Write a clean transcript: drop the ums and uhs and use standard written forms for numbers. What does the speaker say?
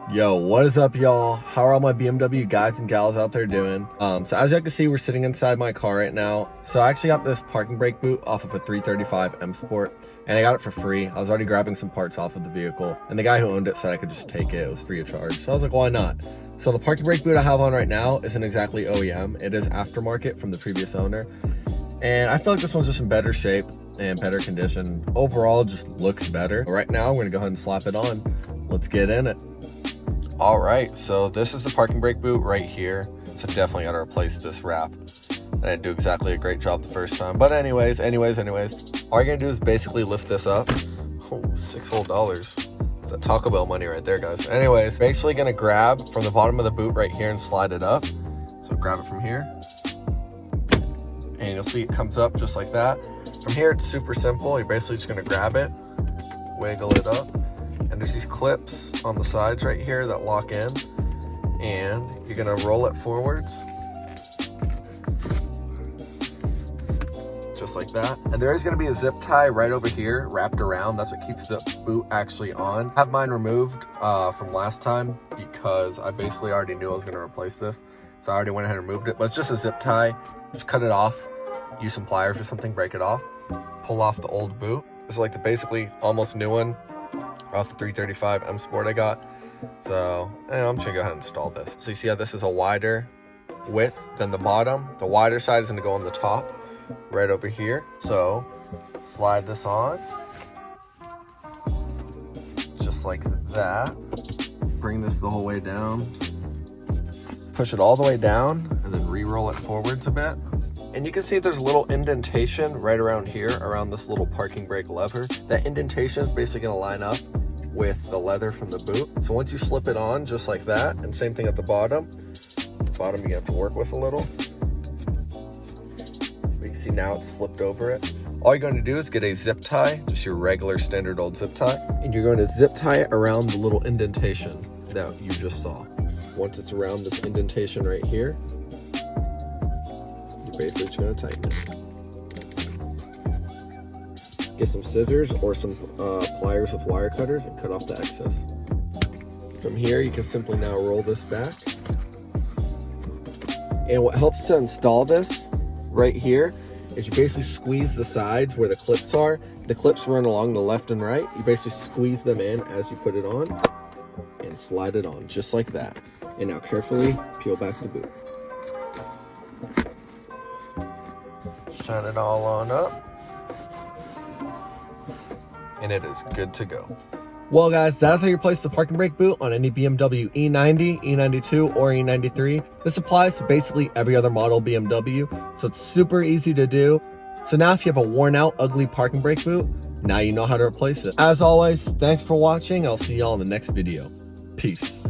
Yo, what is up, y'all? How are all my BMW guys and gals out there doing? So as you can see, we're sitting inside my car right now. So I actually got this parking brake boot off of a 335 M Sport, and I got it for free. I was already grabbing some parts off of the vehicle, and the guy who owned it said I could just take it. It was free of charge. So I was like, why not? So the parking brake boot I have on right now isn't exactly OEM. It is aftermarket from the previous owner. And I feel like this one's just in better shape and better condition. Overall, just looks better. Right now, we're gonna go ahead and slap it on. Let's get in it. All right, so this is the parking brake boot right here. So definitely gotta replace this wrap. I didn't do exactly a great job the first time. But anyways, all you're gonna do is basically lift this up. Oh, $6 whole. It's that Taco Bell money right there, guys. Anyways, basically gonna grab from the bottom of the boot right here and slide it up. So grab it from here. And you'll see it comes up just like that. From here, it's super simple. You're basically just gonna grab it, wiggle it up, and there's these clips on the sides right here that lock in, and you're gonna roll it forwards, just like that. And there is gonna be a zip tie right over here, wrapped around. That's what keeps the boot actually on. I have mine removed from last time because I basically already knew I was gonna replace this. So I already went ahead and removed it, but it's just a zip tie. Just cut it off, use some pliers or something, break it off, pull off the old boot. This is like the basically almost new one off the 335 M Sport I got. So I'm just gonna go ahead and install this. So you see how this is a wider width than the bottom. The wider side is gonna go on the top, right over here. So slide this on, just like that. Bring this the whole way down. Push it all the way down and then re-roll it forwards a bit. And you can see there's a little indentation right around here, around this little parking brake lever. That indentation is basically gonna line up with the leather from the boot. So once you slip it on just like that, and same thing at the bottom. You have to work with a little. You can see now it's slipped over it. All you're going to do is get a zip tie, just your regular standard old zip tie. And you're going to zip tie it around the little indentation that you just saw. Once it's around this indentation right here, you're basically just gonna tighten it. Get some scissors or some pliers with wire cutters and cut off the excess. From here, you can simply now roll this back. And what helps to install this right here is you basically squeeze the sides where the clips are. The clips run along the left and right. You basically squeeze them in as you put it on and slide it on just like that. And now carefully peel back the boot. Shine it all on up. And it is good to go. Well guys, that's how you replace the parking brake boot on any BMW E90, E92, or E93. This applies to basically every other model BMW, so it's super easy to do. So now if you have a worn out, ugly parking brake boot, now you know how to replace it. As always, thanks for watching. I'll see y'all in the next video. Peace.